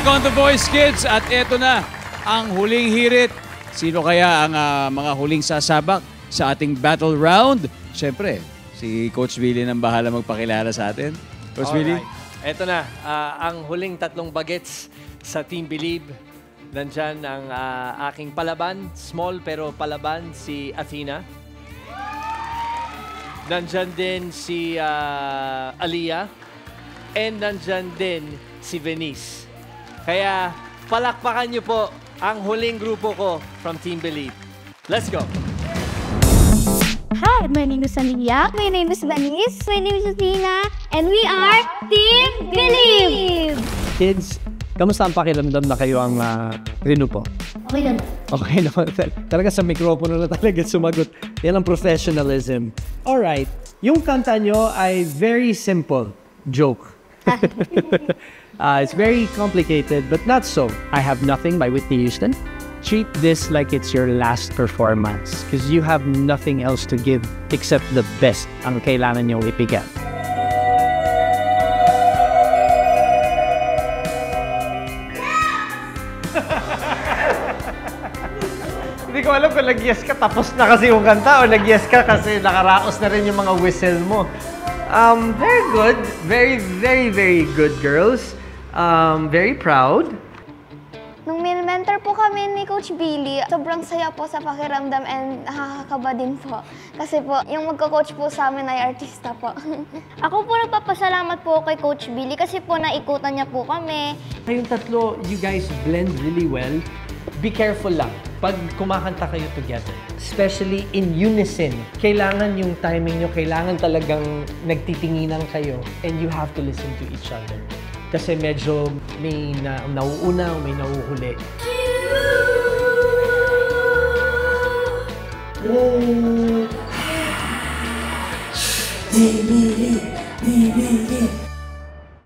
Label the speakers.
Speaker 1: back on The Voice, kids. At eto na, ang huling hirit. Sino kaya ang mga huling sasabak sa ating battle round? Siyempre, si Coach Billy nang bahala magpakilala sa atin. Coach Billy?
Speaker 2: Eto na, ang huling tatlong bagets sa Team Believe. Nandyan ang aking palaban, small pero palaban, si Athena. Nandyan din si Aliyah. And nandyan din si Venice. Kaya palakpakan niyo po ang huling grupo ko from Team Believe. Let's go!
Speaker 3: Hi, my name is Aliyah. My name is Venice. My name is Athena. And we are Team Believe!
Speaker 4: Kids, kamusta ang pakiramdam na kayo ang rinupo?
Speaker 3: Okay lang.
Speaker 4: Okay naman. Talaga sa mikropono na talaga sumagot. Yan ang professionalism. Alright, yung kanta nyo ay very simple. Joke. It's very complicated, but not so. I Have Nothing by Whitney Houston. Treat this like it's your last performance because you have nothing else to give except the best ang kailangan nyo ipigay. Hindi ko alam kung nag-yes ka tapos na kasi yung kanta o nag-yes ka kasi nakaraos na rin yung mga whistle mo. Very good. Very, very, very good, girls. Very proud.
Speaker 3: Nung mentor po kami ni Coach Billy, sobrang saya po sa pakiramdam and nakakakaba din po. Kasi po, yung magko-coach po sa amin ay artista po. Ako po nagpapasalamat po kay Coach Billy kasi po naikutan niya po kami.
Speaker 4: Kayong tatlo, you guys blend really well. Be careful lang pag kumakanta kayo together. Especially in unison. Kailangan yung timing nyo, kailangan talagang nagtitinginan kayo and you have to listen to each other. Kasi medyo may nauuna o may nauhuli.
Speaker 5: Di Believe,